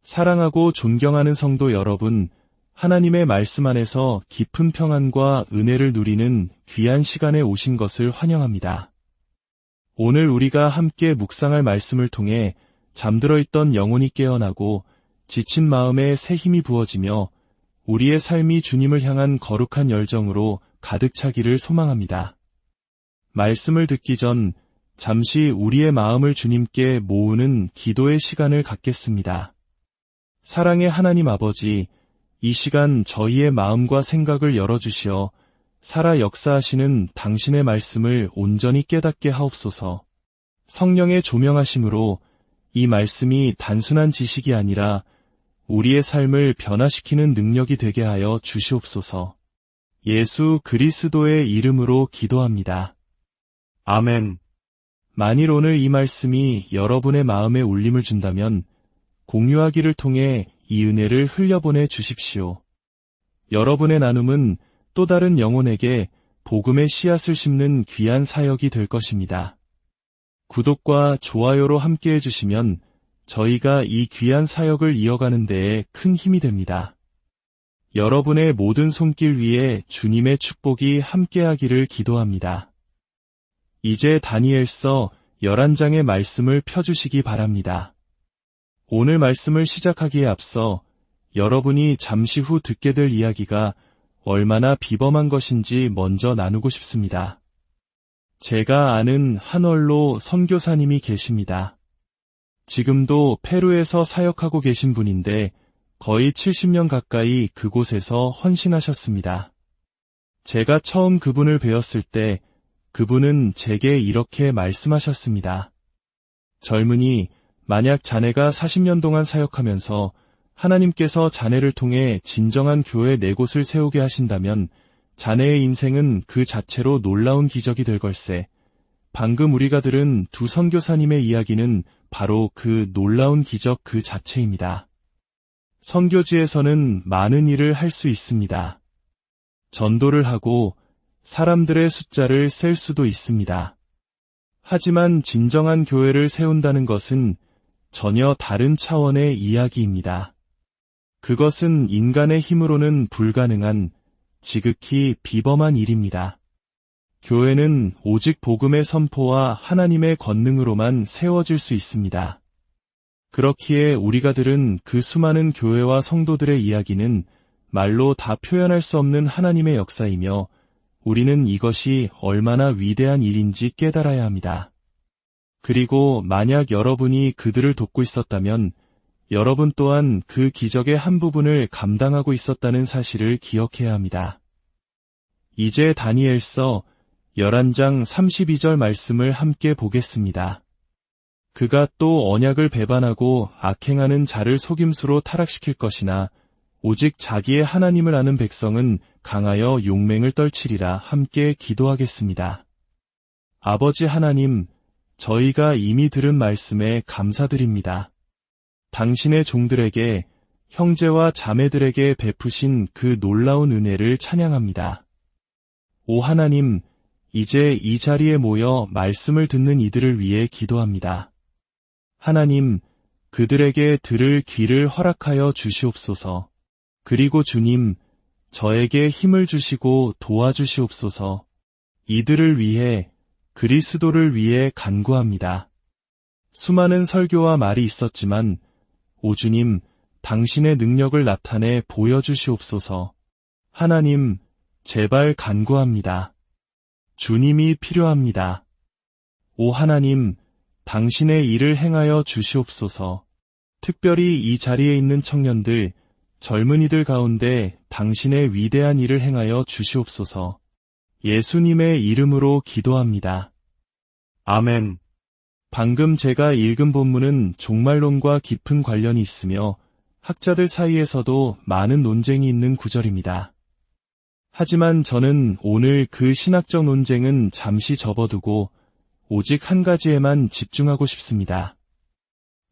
사랑하고 존경하는 성도 여러분, 하나님의 말씀 안에서 깊은 평안과 은혜를 누리는 귀한 시간에 오신 것을 환영합니다. 오늘 우리가 함께 묵상할 말씀을 통해 잠들어 있던 영혼이 깨어나고 지친 마음에 새 힘이 부어지며 우리의 삶이 주님을 향한 거룩한 열정으로 가득 차기를 소망합니다. 말씀을 듣기 전 잠시 우리의 마음을 주님께 모으는 기도의 시간을 갖겠습니다. 사랑의 하나님 아버지, 이 시간 저희의 마음과 생각을 열어주시어 살아 역사하시는 당신의 말씀을 온전히 깨닫게 하옵소서. 성령의 조명하심으로 이 말씀이 단순한 지식이 아니라 우리의 삶을 변화시키는 능력이 되게 하여 주시옵소서. 예수 그리스도의 이름으로 기도합니다. 아멘. 만일 오늘 이 말씀이 여러분의 마음에 울림을 준다면 공유하기를 통해 이 은혜를 흘려보내 주십시오. 여러분의 나눔은 또 다른 영혼에게 복음의 씨앗을 심는 귀한 사역이 될 것입니다. 구독과 좋아요로 함께해 주시면 저희가 이 귀한 사역을 이어가는 데에 큰 힘이 됩니다. 여러분의 모든 손길 위에 주님의 축복이 함께하기를 기도합니다. 이제 다니엘서 11장의 말씀을 펴주시기 바랍니다. 오늘 말씀을 시작하기에 앞서 여러분이 잠시 후 듣게 될 이야기가 얼마나 비범한 것인지 먼저 나누고 싶습니다. 제가 아는 한 원로 선교사님이 계십니다. 지금도 페루에서 사역하고 계신 분인데 거의 70년 가까이 그곳에서 헌신하셨습니다. 제가 처음 그분을 뵈었을 때 그분은 제게 이렇게 말씀하셨습니다. 젊은이, 만약 자네가 40년 동안 사역하면서 하나님께서 자네를 통해 진정한 교회 4곳을 세우게 하신다면 자네의 인생은 그 자체로 놀라운 기적이 될 걸세. 방금 우리가 들은 두 선교사님의 이야기는 바로 그 놀라운 기적 그 자체입니다. 선교지에서는 많은 일을 할 수 있습니다. 전도를 하고 사람들의 숫자를 셀 수도 있습니다. 하지만 진정한 교회를 세운다는 것은 전혀 다른 차원의 이야기입니다. 그것은 인간의 힘으로는 불가능한 지극히 비범한 일입니다. 교회는 오직 복음의 선포와 하나님의 권능으로만 세워질 수 있습니다. 그렇기에 우리가 들은 그 수많은 교회와 성도들의 이야기는 말로 다 표현할 수 없는 하나님의 역사이며 우리는 이것이 얼마나 위대한 일인지 깨달아야 합니다. 그리고 만약 여러분이 그들을 돕고 있었다면 여러분 또한 그 기적의 한 부분을 감당하고 있었다는 사실을 기억해야 합니다. 이제 다니엘서 11장 32절 말씀을 함께 보겠습니다. 그가 또 언약을 배반하고 악행하는 자를 속임수로 타락시킬 것이나 오직 자기의 하나님을 아는 백성은 강하여 용맹을 떨치리라. 함께 기도하겠습니다. 아버지 하나님, 저희가 이미 들은 말씀에 감사드립니다. 당신의 종들에게, 형제와 자매들에게 베푸신 그 놀라운 은혜를 찬양합니다. 오 하나님, 이제 이 자리에 모여 말씀을 듣는 이들을 위해 기도합니다. 하나님, 그들에게 들을 귀를 허락하여 주시옵소서. 그리고 주님, 저에게 힘을 주시고 도와주시옵소서. 이들을 위해, 그리스도를 위해 간구합니다. 수많은 설교와 말이 있었지만 오 주님, 당신의 능력을 나타내 보여주시옵소서. 하나님, 제발 간구합니다. 주님이 필요합니다. 오 하나님, 당신의 일을 행하여 주시옵소서. 특별히 이 자리에 있는 청년들, 젊은이들 가운데 당신의 위대한 일을 행하여 주시옵소서. 예수님의 이름으로 기도합니다. 아멘. 방금 제가 읽은 본문은 종말론과 깊은 관련이 있으며 학자들 사이에서도 많은 논쟁이 있는 구절입니다. 하지만 저는 오늘 그 신학적 논쟁은 잠시 접어두고 오직 한 가지에만 집중하고 싶습니다.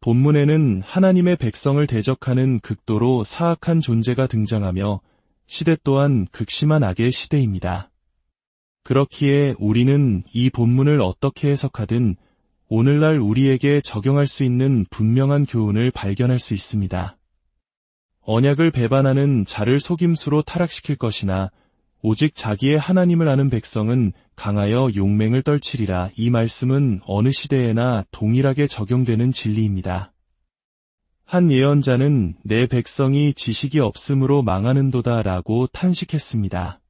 본문에는 하나님의 백성을 대적하는 극도로 사악한 존재가 등장하며 시대 또한 극심한 악의 시대입니다. 그렇기에 우리는 이 본문을 어떻게 해석하든 오늘날 우리에게 적용할 수 있는 분명한 교훈을 발견할 수 있습니다. 언약을 배반하는 자를 속임수로 타락시킬 것이나 오직 자기의 하나님을 아는 백성은 강하여 용맹을 떨치리라. 이 말씀은 어느 시대에나 동일하게 적용되는 진리입니다. 한 예언자는 내 백성이 지식이 없으므로 망하는도다 라고 탄식했습니다.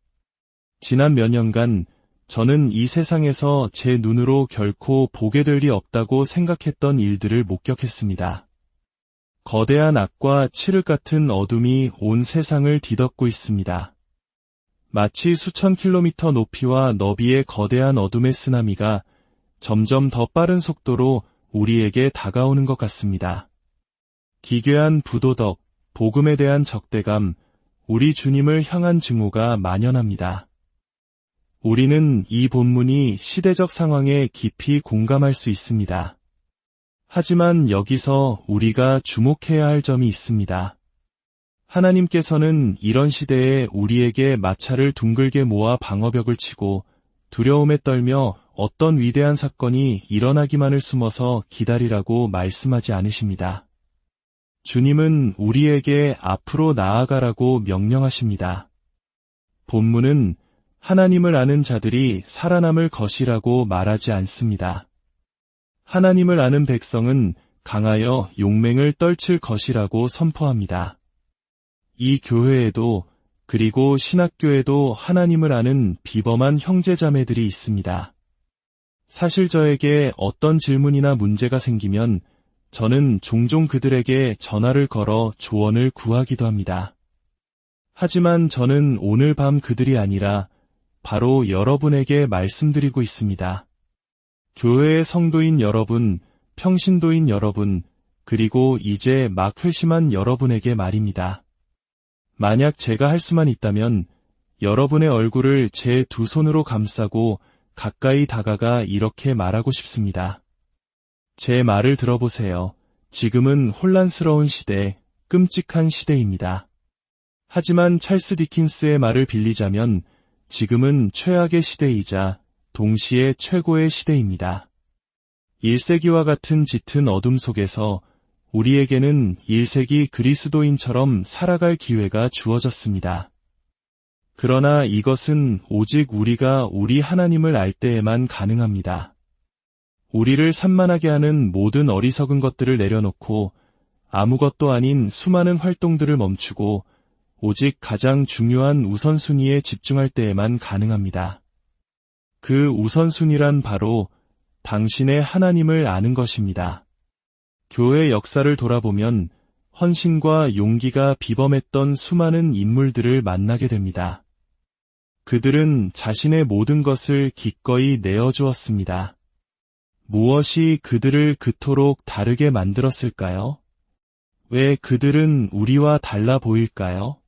지난 몇 년간 저는 이 세상에서 제 눈으로 결코 보게 될 리 없다고 생각했던 일들을 목격했습니다. 거대한 악과 칠흑 같은 어둠이 온 세상을 뒤덮고 있습니다. 마치 수천 킬로미터 높이와 너비의 거대한 어둠의 쓰나미가 점점 더 빠른 속도로 우리에게 다가오는 것 같습니다. 기괴한 부도덕, 복음에 대한 적대감, 우리 주님을 향한 증오가 만연합니다. 우리는 이 본문이 시대적 상황에 깊이 공감할 수 있습니다. 하지만 여기서 우리가 주목해야 할 점이 있습니다. 하나님께서는 이런 시대에 우리에게 마차를 둥글게 모아 방어벽을 치고 두려움에 떨며 어떤 위대한 사건이 일어나기만을 숨어서 기다리라고 말씀하지 않으십니다. 주님은 우리에게 앞으로 나아가라고 명령하십니다. 본문은 하나님을 아는 자들이 살아남을 것이라고 말하지 않습니다. 하나님을 아는 백성은 강하여 용맹을 떨칠 것이라고 선포합니다. 이 교회에도 그리고 신학교에도 하나님을 아는 비범한 형제자매들이 있습니다. 사실 저에게 어떤 질문이나 문제가 생기면 저는 종종 그들에게 전화를 걸어 조언을 구하기도 합니다. 하지만 저는 오늘 밤 그들이 아니라 바로 여러분에게 말씀드리고 있습니다. 교회의 성도인 여러분, 평신도인 여러분, 그리고 이제 막 회심한 여러분에게 말입니다. 만약 제가 할 수만 있다면 여러분의 얼굴을 제 두 손으로 감싸고 가까이 다가가 이렇게 말하고 싶습니다. 제 말을 들어보세요. 지금은 혼란스러운 시대, 끔찍한 시대입니다. 하지만 찰스 디킨스의 말을 빌리자면 지금은 최악의 시대이자 동시에 최고의 시대입니다. 1세기와 같은 짙은 어둠 속에서 우리에게는 1세기 그리스도인처럼 살아갈 기회가 주어졌습니다. 그러나 이것은 오직 우리가 우리 하나님을 알 때에만 가능합니다. 우리를 산만하게 하는 모든 어리석은 것들을 내려놓고 아무것도 아닌 수많은 활동들을 멈추고 오직 가장 중요한 우선순위에 집중할 때에만 가능합니다. 그 우선순위란 바로 당신의 하나님을 아는 것입니다. 교회 역사를 돌아보면 헌신과 용기가 비범했던 수많은 인물들을 만나게 됩니다. 그들은 자신의 모든 것을 기꺼이 내어주었습니다. 무엇이 그들을 그토록 다르게 만들었을까요? 왜 그들은 우리와 달라 보일까요?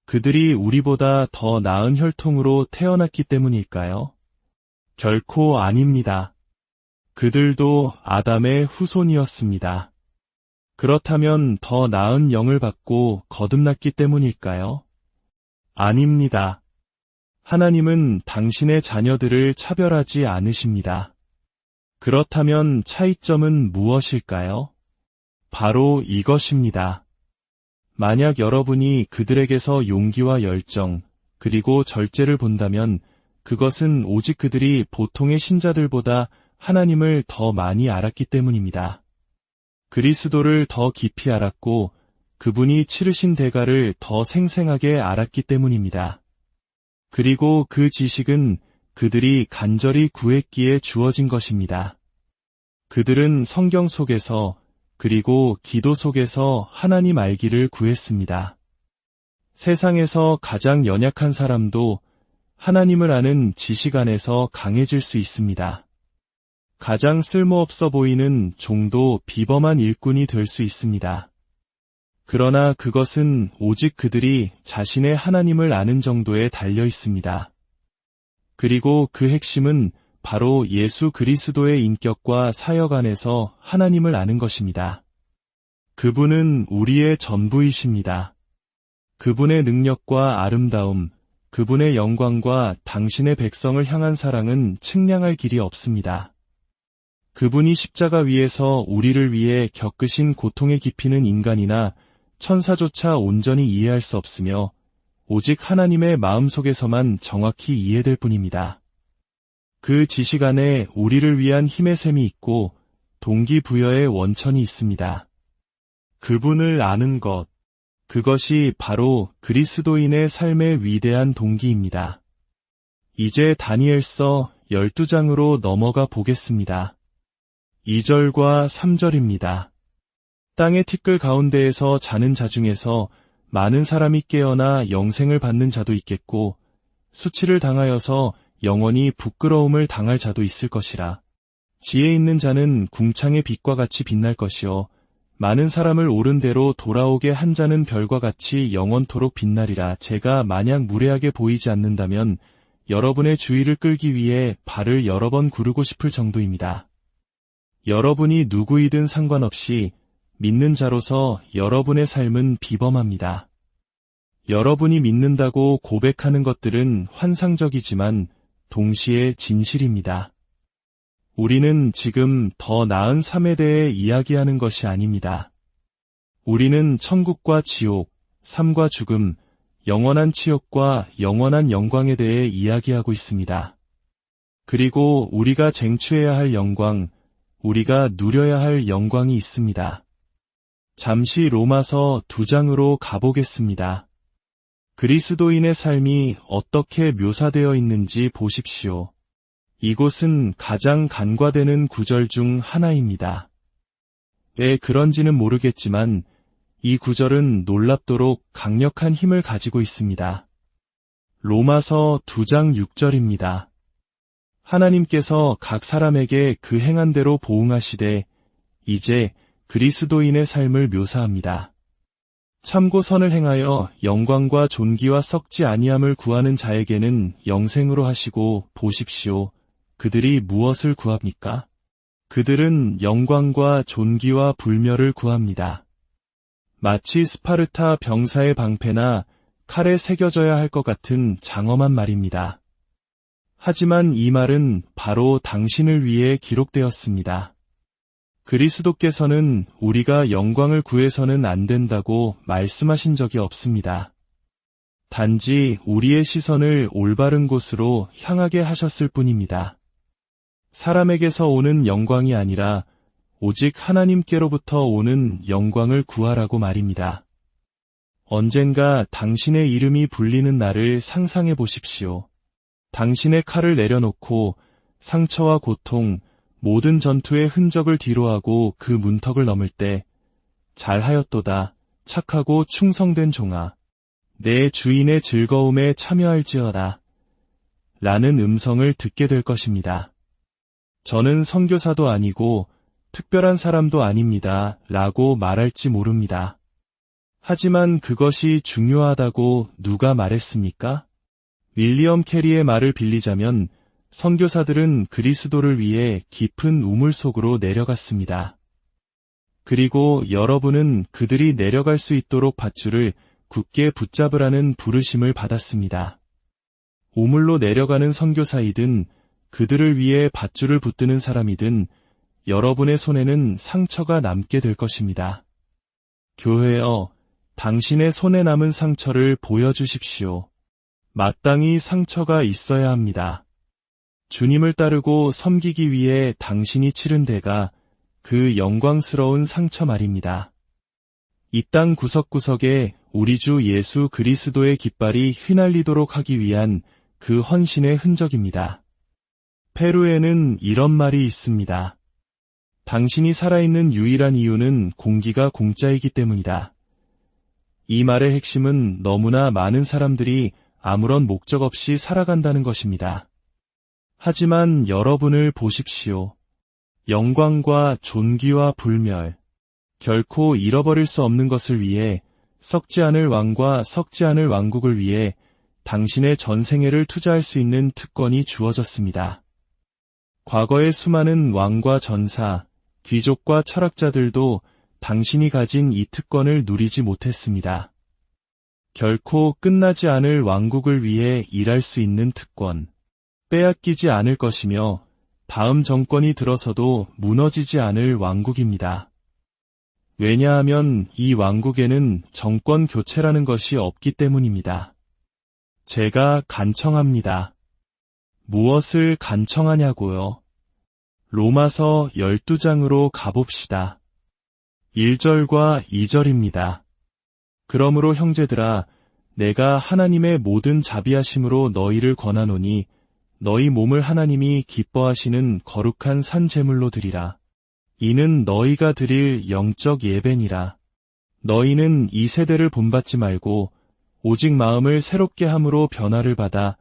그들이 우리보다 더 나은 혈통으로 태어났기 때문일까요? 결코 아닙니다. 그들도 아담의 후손이었습니다. 그렇다면 더 나은 영을 받고 거듭났기 때문일까요? 아닙니다. 하나님은 당신의 자녀들을 차별하지 않으십니다. 그렇다면 차이점은 무엇일까요? 바로 이것입니다. 만약 여러분이 그들에게서 용기와 열정, 그리고 절제를 본다면 그것은 오직 그들이 보통의 신자들보다 하나님을 더 많이 알았기 때문입니다. 그리스도를 더 깊이 알았고 그분이 치르신 대가를 더 생생하게 알았기 때문입니다. 그리고 그 지식은 그들이 간절히 구했기에 주어진 것입니다. 그들은 성경 속에서 그리고 기도 속에서 하나님 알기를 구했습니다. 세상에서 가장 연약한 사람도 하나님을 아는 지식 안에서 강해질 수 있습니다. 가장 쓸모없어 보이는 종도 비범한 일꾼이 될 수 있습니다. 그러나 그것은 오직 그들이 자신의 하나님을 아는 정도에 달려 있습니다. 그리고 그 핵심은 바로 예수 그리스도의 인격과 사역 안에서 하나님을 아는 것입니다. 그분은 우리의 전부이십니다. 그분의 능력과 아름다움, 그분의 영광과 당신의 백성을 향한 사랑은 측량할 길이 없습니다. 그분이 십자가 위에서 우리를 위해 겪으신 고통의 깊이는 인간이나 천사조차 온전히 이해할 수 없으며 오직 하나님의 마음속에서만 정확히 이해될 뿐입니다. 그 지식 안에 우리를 위한 힘의 샘이 있고 동기부여의 원천이 있습니다. 그분을 아는 것, 그것이 바로 그리스도인의 삶의 위대한 동기입니다. 이제 다니엘서 12장으로 넘어가 보겠습니다. 2절과 3절입니다. 땅의 티끌 가운데에서 자는 자 중에서 많은 사람이 깨어나 영생을 받는 자도 있겠고 수치를 당하여서 영원히 부끄러움을 당할 자도 있을 것이라. 지혜 있는 자는 궁창의 빛과 같이 빛날 것이요 많은 사람을 옳은 대로 돌아오게 한 자는 별과 같이 영원토록 빛나리라. 제가 만약 무례하게 보이지 않는다면 여러분의 주의를 끌기 위해 발을 여러 번 구르고 싶을 정도입니다. 여러분이 누구이든 상관없이 믿는 자로서 여러분의 삶은 비범합니다. 여러분이 믿는다고 고백하는 것들은 환상적이지만 동시에 진실입니다. 우리는 지금 더 나은 삶에 대해 이야기하는 것이 아닙니다. 우리는 천국과 지옥, 삶과 죽음, 영원한 치욕과 영원한 영광에 대해 이야기하고 있습니다. 그리고 우리가 쟁취해야 할 영광, 우리가 누려야 할 영광이 있습니다. 잠시 로마서 2장으로 가보겠습니다. 그리스도인의 삶이 어떻게 묘사되어 있는지 보십시오. 이곳은 가장 간과되는 구절 중 하나입니다. 왜 그런지는 모르겠지만 이 구절은 놀랍도록 강력한 힘을 가지고 있습니다. 로마서 2장 6절입니다. 하나님께서 각 사람에게 그 행한 대로 보응하시되 이제 그리스도인의 삶을 묘사합니다. 참고 선을 행하여 영광과 존귀와 썩지 아니함을 구하는 자에게는 영생으로 하시고 보십시오. 그들이 무엇을 구합니까? 그들은 영광과 존귀와 불멸을 구합니다. 마치 스파르타 병사의 방패나 칼에 새겨져야 할 것 같은 장엄한 말입니다. 하지만 이 말은 바로 당신을 위해 기록되었습니다. 그리스도께서는 우리가 영광을 구해서는 안 된다고 말씀하신 적이 없습니다. 단지 우리의 시선을 올바른 곳으로 향하게 하셨을 뿐입니다. 사람에게서 오는 영광이 아니라 오직 하나님께로부터 오는 영광을 구하라고 말입니다. 언젠가 당신의 이름이 불리는 날을 상상해 보십시오. 당신의 칼을 내려놓고 상처와 고통, 모든 전투의 흔적을 뒤로하고 그 문턱을 넘을 때 잘하였도다, 착하고 충성된 종아, 내 주인의 즐거움에 참여할지어다 라는 음성을 듣게 될 것입니다. 저는 선교사도 아니고 특별한 사람도 아닙니다 라고 말할지 모릅니다. 하지만 그것이 중요하다고 누가 말했습니까? 윌리엄 캐리의 말을 빌리자면 선교사들은 그리스도를 위해 깊은 우물 속으로 내려갔습니다. 그리고 여러분은 그들이 내려갈 수 있도록 밧줄을 굳게 붙잡으라는 부르심을 받았습니다. 우물로 내려가는 선교사이든 그들을 위해 밧줄을 붙드는 사람이든 여러분의 손에는 상처가 남게 될 것입니다. 교회여, 당신의 손에 남은 상처를 보여주십시오. 마땅히 상처가 있어야 합니다. 주님을 따르고 섬기기 위해 당신이 치른 대가 그 영광스러운 상처 말입니다. 이 땅 구석구석에 우리 주 예수 그리스도의 깃발이 휘날리도록 하기 위한 그 헌신의 흔적입니다. 페루에는 이런 말이 있습니다. 당신이 살아있는 유일한 이유는 공기가 공짜이기 때문이다. 이 말의 핵심은 너무나 많은 사람들이 아무런 목적 없이 살아간다는 것입니다. 하지만 여러분을 보십시오. 영광과 존귀와 불멸, 결코 잃어버릴 수 없는 것을 위해 썩지 않을 왕과 썩지 않을 왕국을 위해 당신의 전생애를 투자할 수 있는 특권이 주어졌습니다. 과거의 수많은 왕과 전사, 귀족과 철학자들도 당신이 가진 이 특권을 누리지 못했습니다. 결코 끝나지 않을 왕국을 위해 일할 수 있는 특권, 빼앗기지 않을 것이며 다음 정권이 들어서도 무너지지 않을 왕국입니다. 왜냐하면 이 왕국에는 정권 교체라는 것이 없기 때문입니다. 제가 간청합니다. 무엇을 간청하냐고요? 로마서 12장으로 가봅시다. 1절과 2절입니다. 그러므로 형제들아, 내가 하나님의 모든 자비하심으로 너희를 권하노니 너희 몸을 하나님이 기뻐하시는 거룩한 산 제물로 드리라. 이는 너희가 드릴 영적 예배니라. 너희는 이 세대를 본받지 말고 오직 마음을 새롭게 함으로 변화를 받아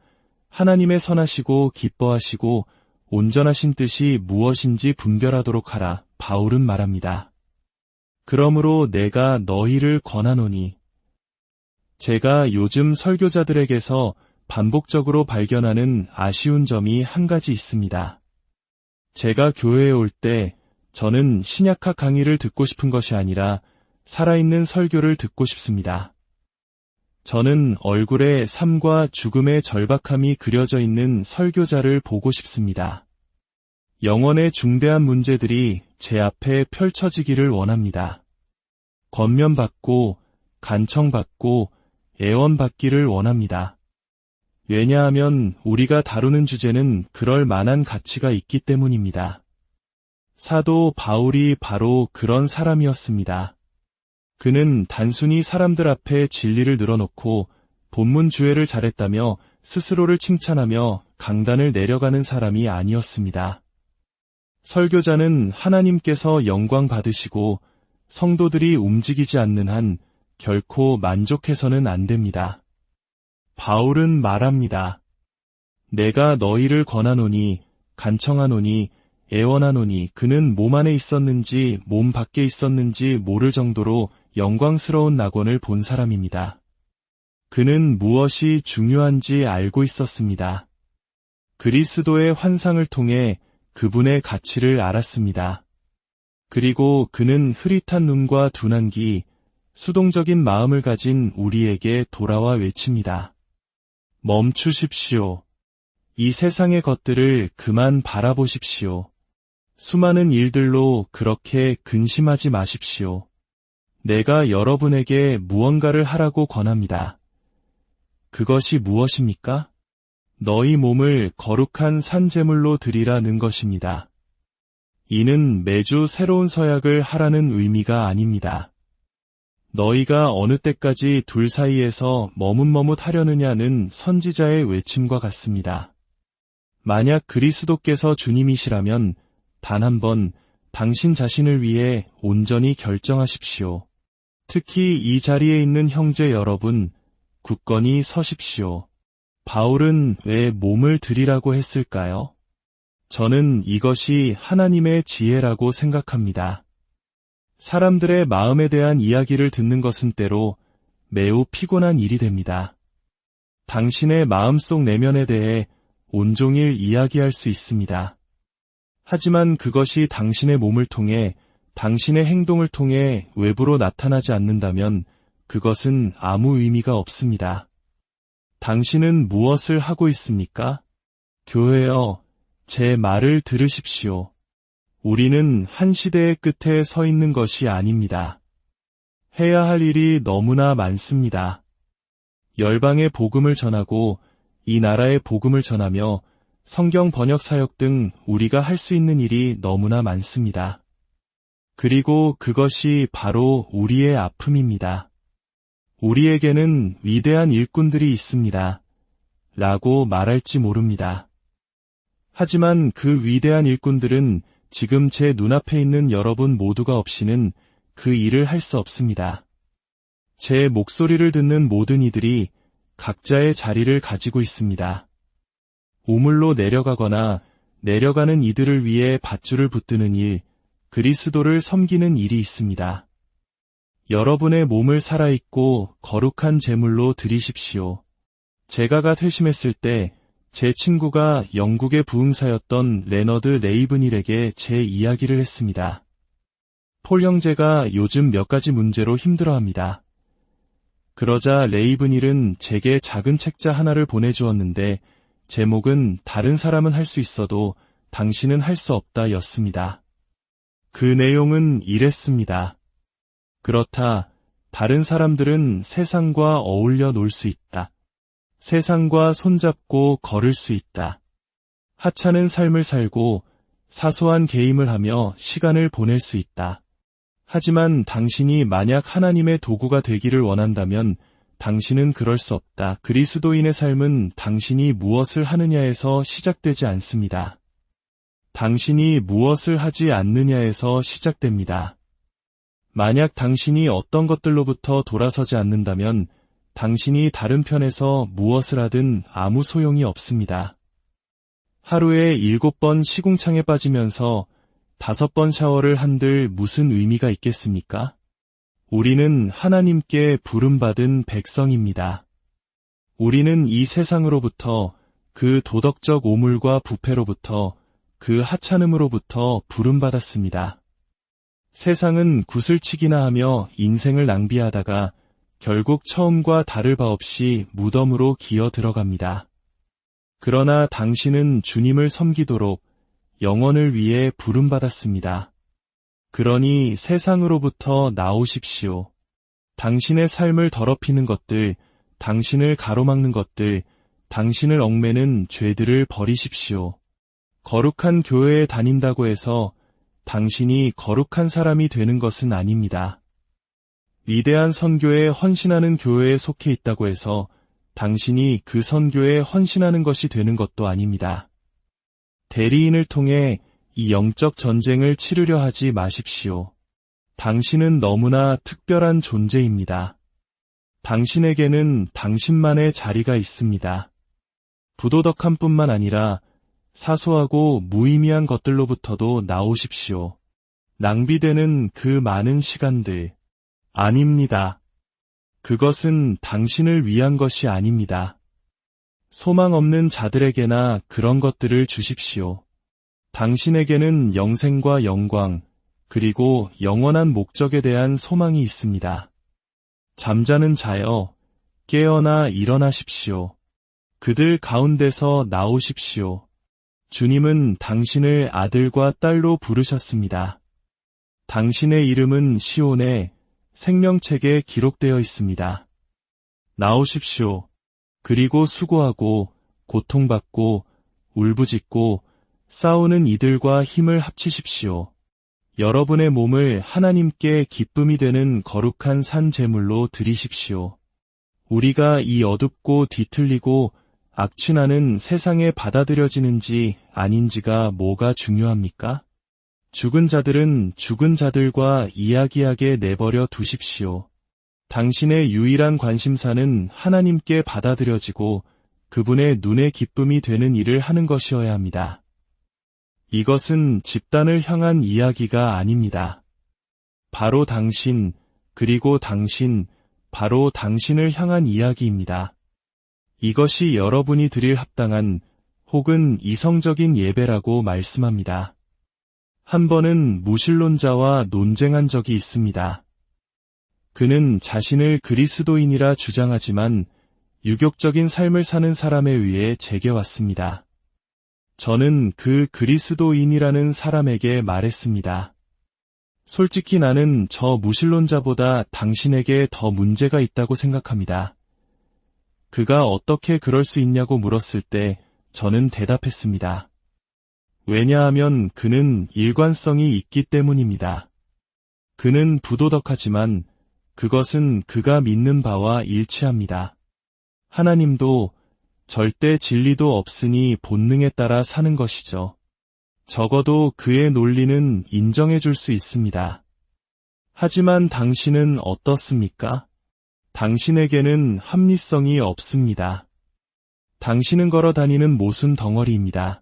하나님의 선하시고 기뻐하시고 온전하신 뜻이 무엇인지 분별하도록 하라. 바울은 말합니다. 그러므로 내가 너희를 권하노니. 제가 요즘 설교자들에게서 반복적으로 발견하는 아쉬운 점이 한 가지 있습니다. 제가 교회에 올 때 저는 신약학 강의를 듣고 싶은 것이 아니라 살아있는 설교를 듣고 싶습니다. 저는 얼굴에 삶과 죽음의 절박함이 그려져 있는 설교자를 보고 싶습니다. 영혼의 중대한 문제들이 제 앞에 펼쳐지기를 원합니다. 권면받고 간청받고 애원받기를 원합니다. 왜냐하면 우리가 다루는 주제는 그럴 만한 가치가 있기 때문입니다. 사도 바울이 바로 그런 사람이었습니다. 그는 단순히 사람들 앞에 진리를 늘어놓고 본문 주애를 잘했다며 스스로를 칭찬하며 강단을 내려가는 사람이 아니었습니다. 설교자는 하나님께서 영광 받으시고 성도들이 움직이지 않는 한 결코 만족해서는 안 됩니다. 바울은 말합니다. 내가 너희를 권하노니 간청하노니 애원하노니. 그는 몸 안에 있었는지 몸 밖에 있었는지 모를 정도로 영광스러운 낙원을 본 사람입니다. 그는 무엇이 중요한지 알고 있었습니다. 그리스도의 환상을 통해 그분의 가치를 알았습니다. 그리고 그는 흐릿한 눈과 둔한 귀, 수동적인 마음을 가진 우리에게 돌아와 외칩니다. 멈추십시오. 이 세상의 것들을 그만 바라보십시오. 수많은 일들로 그렇게 근심하지 마십시오. 내가 여러분에게 무언가를 하라고 권합니다. 그것이 무엇입니까? 너희 몸을 거룩한 산제물로 드리라는 것입니다. 이는 매주 새로운 서약을 하라는 의미가 아닙니다. 너희가 어느 때까지 둘 사이에서 머뭇머뭇하려느냐는 선지자의 외침과 같습니다. 만약 그리스도께서 주님이시라면 단 한 번 당신 자신을 위해 온전히 결정하십시오. 특히 이 자리에 있는 형제 여러분, 굳건히 서십시오. 바울은 왜 몸을 드리라고 했을까요? 저는 이것이 하나님의 지혜라고 생각합니다. 사람들의 마음에 대한 이야기를 듣는 것은 때로 매우 피곤한 일이 됩니다. 당신의 마음속 내면에 대해 온종일 이야기할 수 있습니다. 하지만 그것이 당신의 몸을 통해 당신의 행동을 통해 외부로 나타나지 않는다면 그것은 아무 의미가 없습니다. 당신은 무엇을 하고 있습니까? 교회여, 제 말을 들으십시오. 우리는 한 시대의 끝에 서 있는 것이 아닙니다. 해야 할 일이 너무나 많습니다. 열방의 복음을 전하고 이 나라의 복음을 전하며 성경 번역 사역 등 우리가 할 수 있는 일이 너무나 많습니다. 그리고 그것이 바로 우리의 아픔입니다. 우리에게는 위대한 일꾼들이 있습니다. 라고 말할지 모릅니다. 하지만 그 위대한 일꾼들은 지금 제 눈앞에 있는 여러분 모두가 없이는 그 일을 할 수 없습니다. 제 목소리를 듣는 모든 이들이 각자의 자리를 가지고 있습니다. 우물로 내려가거나 내려가는 이들을 위해 밧줄을 붙드는 일, 그리스도를 섬기는 일이 있습니다. 여러분의 몸을 살아있고 거룩한 제물로 드리십시오. 제가 갓 회심했을 때 제 친구가 영국의 부흥사였던 레너드 레이브닐에게 제 이야기를 했습니다. 폴 형제가 요즘 몇 가지 문제로 힘들어합니다. 그러자 레이브닐은 제게 작은 책자 하나를 보내주었는데 제목은 다른 사람은 할 수 있어도 당신은 할 수 없다 였습니다. 그 내용은 이랬습니다. 그렇다. 다른 사람들은 세상과 어울려 놀 수 있다. 세상과 손잡고 걸을 수 있다. 하찮은 삶을 살고 사소한 게임을 하며 시간을 보낼 수 있다. 하지만 당신이 만약 하나님의 도구가 되기를 원한다면 당신은 그럴 수 없다. 그리스도인의 삶은 당신이 무엇을 하느냐에서 시작되지 않습니다. 당신이 무엇을 하지 않느냐에서 시작됩니다. 만약 당신이 어떤 것들로부터 돌아서지 않는다면 당신이 다른 편에서 무엇을 하든 아무 소용이 없습니다. 하루에 7번 시궁창에 빠지면서 5번 샤워를 한들 무슨 의미가 있겠습니까? 우리는 하나님께 부름받은 백성입니다. 우리는 이 세상으로부터, 그 도덕적 오물과 부패로부터, 그 하찮음으로부터 부름받았습니다. 세상은 구슬치기나 하며 인생을 낭비하다가 결국 처음과 다를 바 없이 무덤으로 기어 들어갑니다. 그러나 당신은 주님을 섬기도록 영혼을 위해 부름받았습니다. 그러니 세상으로부터 나오십시오. 당신의 삶을 더럽히는 것들, 당신을 가로막는 것들, 당신을 얽매는 죄들을 버리십시오. 거룩한 교회에 다닌다고 해서 당신이 거룩한 사람이 되는 것은 아닙니다. 위대한 선교에 헌신하는 교회에 속해 있다고 해서 당신이 그 선교에 헌신하는 것이 되는 것도 아닙니다. 대리인을 통해 이 영적 전쟁을 치르려 하지 마십시오. 당신은 너무나 특별한 존재입니다. 당신에게는 당신만의 자리가 있습니다. 부도덕함뿐만 아니라 사소하고 무의미한 것들로부터도 나오십시오. 낭비되는 그 많은 시간들, 아닙니다. 그것은 당신을 위한 것이 아닙니다. 소망 없는 자들에게나 그런 것들을 주십시오. 당신에게는 영생과 영광, 그리고 영원한 목적에 대한 소망이 있습니다. 잠자는 자여, 깨어나 일어나십시오. 그들 가운데서 나오십시오. 주님은 당신을 아들과 딸로 부르셨습니다. 당신의 이름은 시온에 생명책에 기록되어 있습니다. 나오십시오. 그리고 수고하고 고통받고 울부짖고 싸우는 이들과 힘을 합치십시오. 여러분의 몸을 하나님께 기쁨이 되는 거룩한 산 제물로 드리십시오. 우리가 이 어둡고 뒤틀리고 악취나는 세상에 받아들여지는지 아닌지가 뭐가 중요합니까? 죽은 자들은 죽은 자들과 이야기하게 내버려 두십시오. 당신의 유일한 관심사는 하나님께 받아들여지고 그분의 눈에 기쁨이 되는 일을 하는 것이어야 합니다. 이것은 집단을 향한 이야기가 아닙니다. 바로 당신, 그리고 당신, 바로 당신을 향한 이야기입니다. 이것이 여러분이 드릴 합당한 혹은 이성적인 예배라고 말씀합니다. 한 번은 무신론자와 논쟁한 적이 있습니다. 그는 자신을 그리스도인이라 주장하지만 유격적인 삶을 사는 사람에 의해 제게 왔습니다. 저는 그 그리스도인이라는 사람에게 말했습니다. 솔직히 나는 저 무신론자보다 당신에게 더 문제가 있다고 생각합니다. 그가 어떻게 그럴 수 있냐고 물었을 때 저는 대답했습니다. 왜냐하면 그는 일관성이 있기 때문입니다. 그는 부도덕하지만 그것은 그가 믿는 바와 일치합니다. 하나님도 절대 진리도 없으니 본능에 따라 사는 것이죠. 적어도 그의 논리는 인정해 줄 수 있습니다. 하지만 당신은 어떻습니까? 당신에게는 합리성이 없습니다. 당신은 걸어 다니는 모순 덩어리입니다.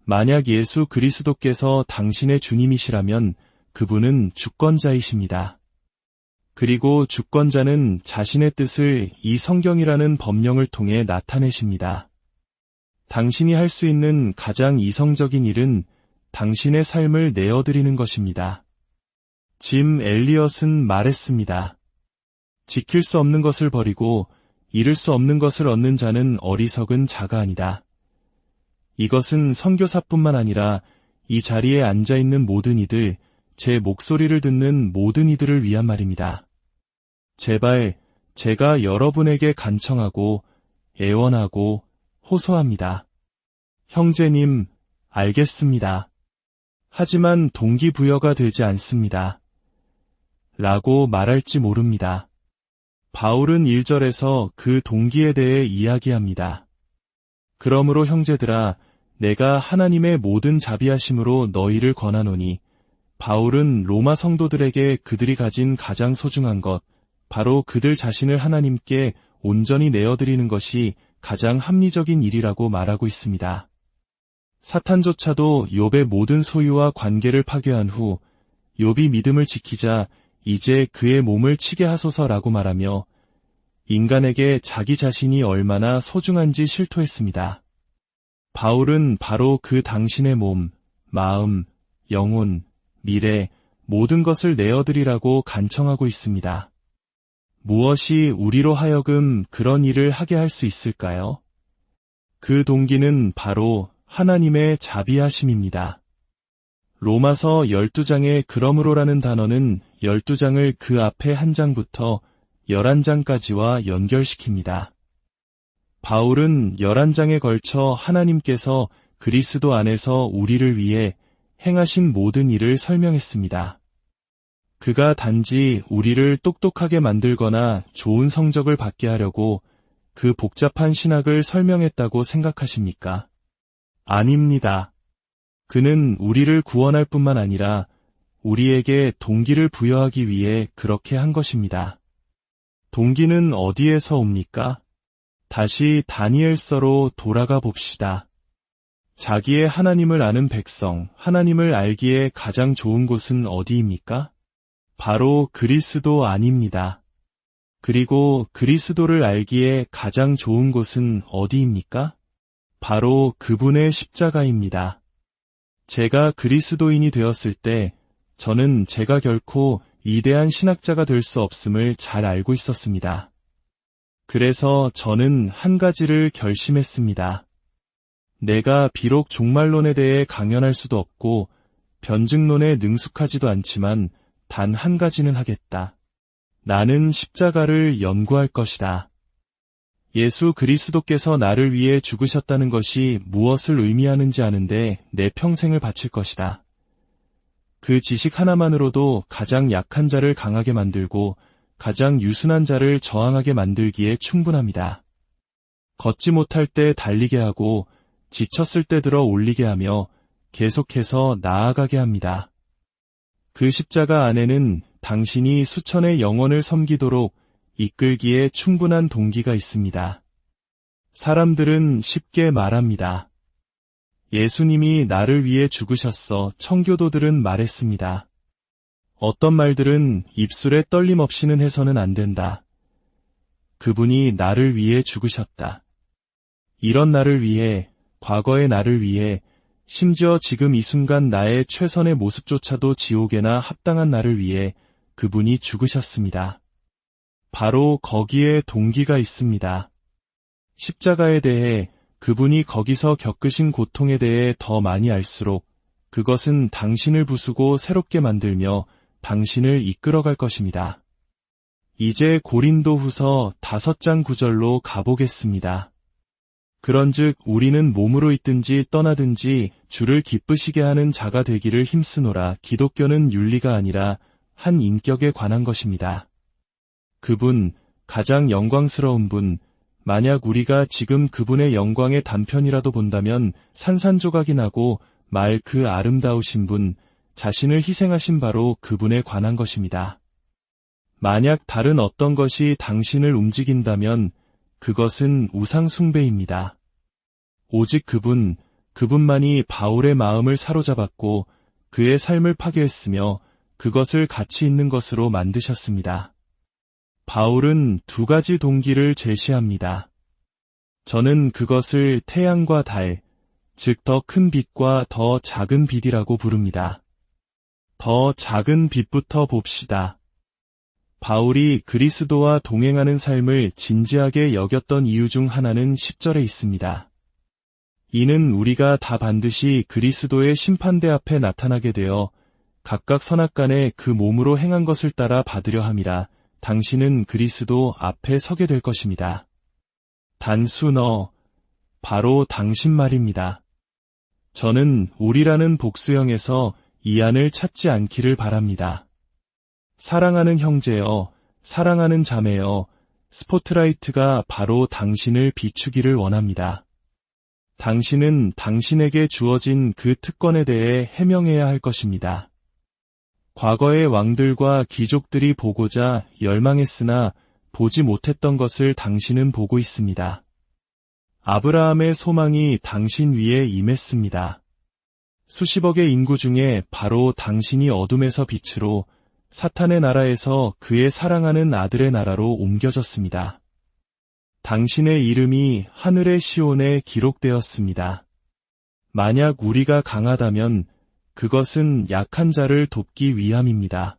만약 예수 그리스도께서 당신의 주님이시라면 그분은 주권자이십니다. 그리고 주권자는 자신의 뜻을 이 성경이라는 법령을 통해 나타내십니다. 당신이 할 수 있는 가장 이성적인 일은 당신의 삶을 내어드리는 것입니다. 짐 엘리엇은 말했습니다. 지킬 수 없는 것을 버리고 이룰 수 없는 것을 얻는 자는 어리석은 자가 아니다. 이것은 선교사뿐만 아니라 이 자리에 앉아있는 모든 이들, 제 목소리를 듣는 모든 이들을 위한 말입니다. 제발 제가 여러분에게 간청하고 애원하고 호소합니다. 형제님, 알겠습니다. 하지만 동기부여가 되지 않습니다. 라고 말할지 모릅니다. 바울은 1절에서 그 동기에 대해 이야기합니다. 그러므로 형제들아, 내가 하나님의 모든 자비하심으로 너희를 권하노니, 바울은 로마 성도들에게 그들이 가진 가장 소중한 것, 바로 그들 자신을 하나님께 온전히 내어드리는 것이 가장 합리적인 일이라고 말하고 있습니다. 사탄조차도 욥의 모든 소유와 관계를 파괴한 후 욥이 믿음을 지키자 이제 그의 몸을 치게 하소서라고 말하며 인간에게 자기 자신이 얼마나 소중한지 실토했습니다. 바울은 바로 그 당신의 몸, 마음, 영혼, 미래, 모든 것을 내어드리라고 간청하고 있습니다. 무엇이 우리로 하여금 그런 일을 하게 할 수 있을까요? 그 동기는 바로 하나님의 자비하심입니다. 로마서 12장의 그러므로라는 단어는 12장을 그 앞에 한 장부터 11장까지와 연결시킵니다. 바울은 11장에 걸쳐 하나님께서 그리스도 안에서 우리를 위해 행하신 모든 일을 설명했습니다. 그가 단지 우리를 똑똑하게 만들거나 좋은 성적을 받게 하려고 그 복잡한 신학을 설명했다고 생각하십니까? 아닙니다. 그는 우리를 구원할 뿐만 아니라 우리에게 동기를 부여하기 위해 그렇게 한 것입니다. 동기는 어디에서 옵니까? 다시 다니엘서로 돌아가 봅시다. 자기의 하나님을 아는 백성, 하나님을 알기에 가장 좋은 곳은 어디입니까? 바로 그리스도 안입니다. 그리고 그리스도를 알기에 가장 좋은 곳은 어디입니까? 바로 그분의 십자가입니다. 제가 그리스도인이 되었을 때 저는 제가 결코 위대한 신학자가 될 수 없음을 잘 알고 있었습니다. 그래서 저는 한 가지를 결심했습니다. 내가 비록 종말론에 대해 강연할 수도 없고 변증론에 능숙하지도 않지만 단 한 가지는 하겠다. 나는 십자가를 연구할 것이다. 예수 그리스도께서 나를 위해 죽으셨다는 것이 무엇을 의미하는지 아는데 내 평생을 바칠 것이다. 그 지식 하나만으로도 가장 약한 자를 강하게 만들고 가장 유순한 자를 저항하게 만들기에 충분합니다. 걷지 못할 때 달리게 하고 지쳤을 때 들어 올리게 하며 계속해서 나아가게 합니다. 그 십자가 안에는 당신이 수천의 영혼을 섬기도록 이끌기에 충분한 동기가 있습니다. 사람들은 쉽게 말합니다. 예수님이 나를 위해 죽으셨어. 청교도들은 말했습니다. 어떤 말들은 입술에 떨림 없이는 해서는 안 된다. 그분이 나를 위해 죽으셨다. 이런 나를 위해, 과거의 나를 위해, 심지어 지금 이 순간 나의 최선의 모습조차도 지옥에나 합당한 나를 위해 그분이 죽으셨습니다. 바로 거기에 동기가 있습니다. 십자가에 대해 그분이 거기서 겪으신 고통에 대해 더 많이 알수록 그것은 당신을 부수고 새롭게 만들며 당신을 이끌어갈 것입니다. 이제 고린도후서 5장 9절로 가보겠습니다. 그런즉 우리는 몸으로 있든지 떠나든지 주를 기쁘시게 하는 자가 되기를 힘쓰노라. 기독교는 윤리가 아니라 한 인격에 관한 것입니다. 그분, 가장 영광스러운 분, 만약 우리가 지금 그분의 영광의 단편이라도 본다면 산산조각이 나고 말 그 아름다우신 분, 자신을 희생하신 바로 그분에 관한 것입니다. 만약 다른 어떤 것이 당신을 움직인다면 그것은 우상 숭배입니다. 오직 그분만이 바울의 마음을 사로잡았고 그의 삶을 파괴했으며 그것을 가치 있는 것으로 만드셨습니다. 바울은 2가지 동기를 제시합니다. 저는 그것을 태양과 달, 즉 더 큰 빛과 더 작은 빛이라고 부릅니다. 더 작은 빛부터 봅시다. 바울이 그리스도와 동행하는 삶을 진지하게 여겼던 이유 중 하나는 10절에 있습니다. 이는 우리가 다 반드시 그리스도의 심판대 앞에 나타나게 되어 각각 선악간에 그 몸으로 행한 것을 따라 받으려 함이라. 당신은 그리스도 앞에 서게 될 것입니다. 단수 너, 바로 당신 말입니다. 저는 우리라는 복수형에서 이 안을 찾지 않기를 바랍니다. 사랑하는 형제여, 사랑하는 자매여, 스포트라이트가 바로 당신을 비추기를 원합니다. 당신은 당신에게 주어진 그 특권에 대해 해명해야 할 것입니다. 과거의 왕들과 귀족들이 보고자 열망했으나 보지 못했던 것을 당신은 보고 있습니다. 아브라함의 소망이 당신 위에 임했습니다. 수십억의 인구 중에 바로 당신이 어둠에서 빛으로, 사탄의 나라에서 그의 사랑하는 아들의 나라로 옮겨졌습니다. 당신의 이름이 하늘의 시온에 기록되었습니다. 만약 우리가 강하다면 그것은 약한 자를 돕기 위함입니다.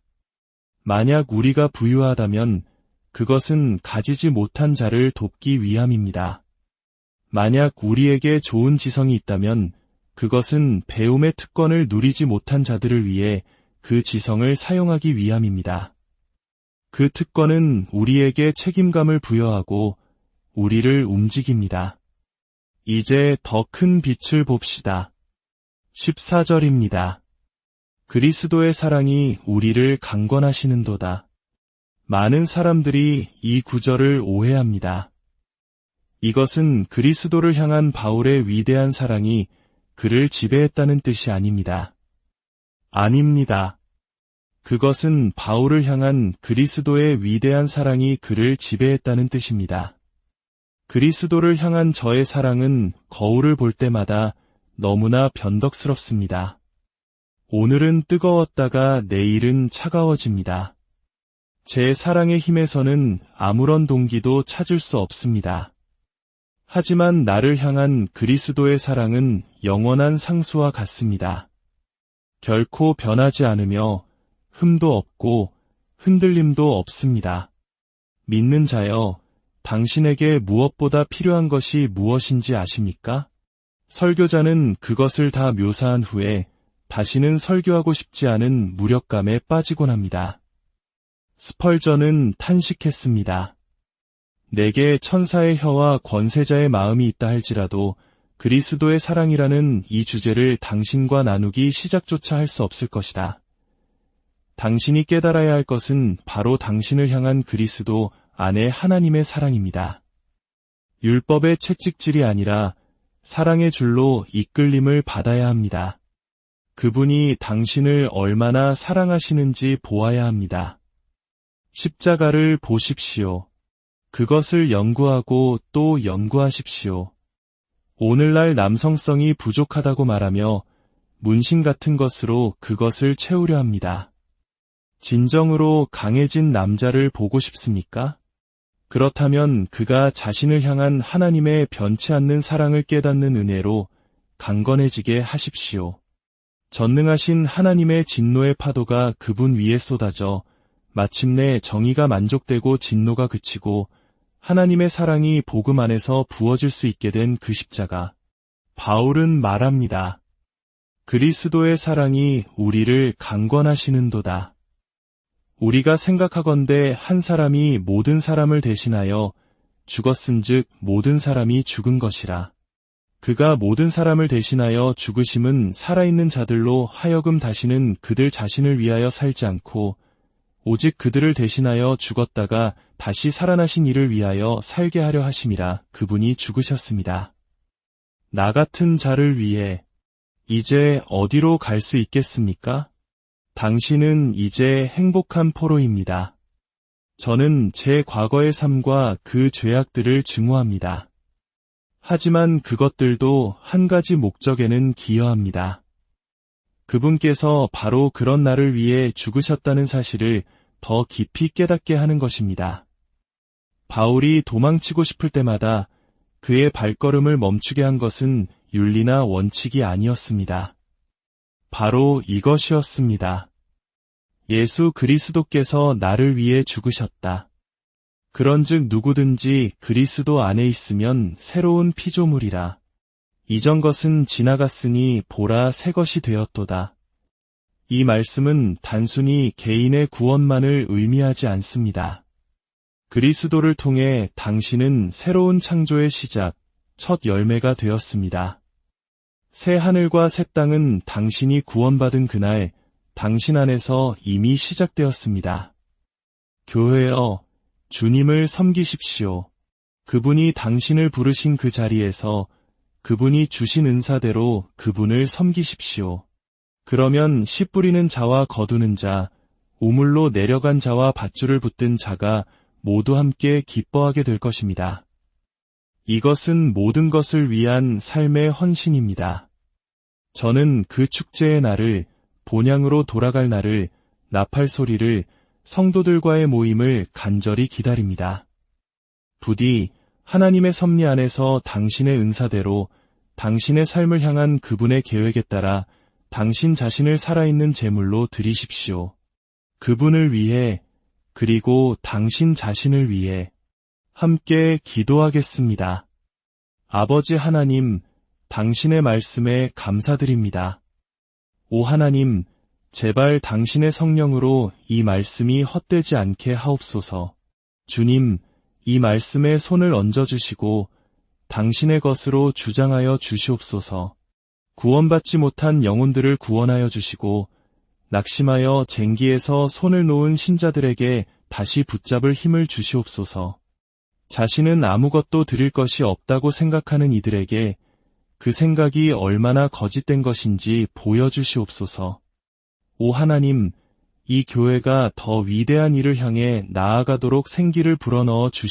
만약 우리가 부유하다면 그것은 가지지 못한 자를 돕기 위함입니다. 만약 우리에게 좋은 지성이 있다면 그것은 배움의 특권을 누리지 못한 자들을 위해 그 지성을 사용하기 위함입니다. 그 특권은 우리에게 책임감을 부여하고 우리를 움직입니다. 이제 더 큰 빛을 봅시다. 14절입니다. 그리스도의 사랑이 우리를 강권하시는도다. 많은 사람들이 이 구절을 오해합니다. 이것은 그리스도를 향한 바울의 위대한 사랑이 그를 지배했다는 뜻이 아닙니다. 아닙니다. 그것은 바울을 향한 그리스도의 위대한 사랑이 그를 지배했다는 뜻입니다. 그리스도를 향한 저의 사랑은 거울을 볼 때마다 너무나 변덕스럽습니다. 오늘은 뜨거웠다가 내일은 차가워집니다. 제 사랑의 힘에서는 아무런 동기도 찾을 수 없습니다. 하지만 나를 향한 그리스도의 사랑은 영원한 상수와 같습니다. 결코 변하지 않으며 흠도 없고 흔들림도 없습니다. 믿는 자여, 당신에게 무엇보다 필요한 것이 무엇인지 아십니까? 설교자는 그것을 다 묘사한 후에 다시는 설교하고 싶지 않은 무력감에 빠지곤 합니다. 스펄전은 탄식했습니다. 내게 천사의 혀와 권세자의 마음이 있다 할지라도 그리스도의 사랑이라는 이 주제를 당신과 나누기 시작조차 할 수 없을 것이다. 당신이 깨달아야 할 것은 바로 당신을 향한 그리스도 안에 하나님의 사랑입니다. 율법의 채찍질이 아니라 사랑의 줄로 이끌림을 받아야 합니다. 그분이 당신을 얼마나 사랑하시는지 보아야 합니다. 십자가를 보십시오. 그것을 연구하고 또 연구하십시오. 오늘날 남성성이 부족하다고 말하며 문신 같은 것으로 그것을 채우려 합니다. 진정으로 강해진 남자를 보고 싶습니까? 그렇다면 그가 자신을 향한 하나님의 변치 않는 사랑을 깨닫는 은혜로 강건해지게 하십시오. 전능하신 하나님의 진노의 파도가 그분 위에 쏟아져 마침내 정의가 만족되고 진노가 그치고 하나님의 사랑이 복음 안에서 부어질 수 있게 된 그 십자가. 바울은 말합니다. 그리스도의 사랑이 우리를 강권하시는도다. 우리가 생각하건대 한 사람이 모든 사람을 대신하여 죽었은즉 모든 사람이 죽은 것이라. 그가 모든 사람을 대신하여 죽으심은 살아있는 자들로 하여금 다시는 그들 자신을 위하여 살지 않고 오직 그들을 대신하여 죽었다가 다시 살아나신 이를 위하여 살게 하려 하심이라. 그분이 죽으셨습니다. 나 같은 자를 위해 이제 어디로 갈 수 있겠습니까? 당신은 이제 행복한 포로입니다. 저는 제 과거의 삶과 그 죄악들을 증오합니다. 하지만 그것들도 한 가지 목적에는 기여합니다. 그분께서 바로 그런 나를 위해 죽으셨다는 사실을 더 깊이 깨닫게 하는 것입니다. 바울이 도망치고 싶을 때마다 그의 발걸음을 멈추게 한 것은 윤리나 원칙이 아니었습니다. 바로 이것이었습니다. 예수 그리스도께서 나를 위해 죽으셨다. 그런즉 누구든지 그리스도 안에 있으면 새로운 피조물이라. 이전 것은 지나갔으니 보라 새 것이 되었도다. 이 말씀은 단순히 개인의 구원만을 의미하지 않습니다. 그리스도를 통해 당신은 새로운 창조의 시작, 첫 열매가 되었습니다. 새 하늘과 새 땅은 당신이 구원받은 그날 당신 안에서 이미 시작되었습니다. 교회여, 주님을 섬기십시오. 그분이 당신을 부르신 그 자리에서 그분이 주신 은사대로 그분을 섬기십시오. 그러면 씨 뿌리는 자와 거두는 자, 우물로 내려간 자와 밧줄을 붙든 자가 모두 함께 기뻐하게 될 것입니다. 이것은 모든 것을 위한 삶의 헌신입니다. 저는 그 축제의 날을, 본향으로 돌아갈 날을, 나팔 소리를, 성도들과의 모임을 간절히 기다립니다. 부디 하나님의 섭리 안에서 당신의 은사대로 당신의 삶을 향한 그분의 계획에 따라 당신 자신을 살아있는 제물로 드리십시오. 그분을 위해, 그리고 당신 자신을 위해 함께 기도하겠습니다. 아버지 하나님, 당신의 말씀에 감사드립니다. 오 하나님, 제발 당신의 성령으로 이 말씀이 헛되지 않게 하옵소서. 주님, 이 말씀에 손을 얹어주시고 당신의 것으로 주장하여 주시옵소서. 구원받지 못한 영혼들을 구원하여 주시고 낙심하여 쟁기에서 손을 놓은 신자들에게 다시 붙잡을 힘을 주시옵소서. 자신은 아무것도 드릴 것이 없다고 생각하는 이들에게 그 생각이 얼마나 거짓된 것인지 보여주시옵소서. 오 하나님, 이 교회가 더 위대한 일을 향해 나아가도록 생기를 불어넣어 주시옵소서.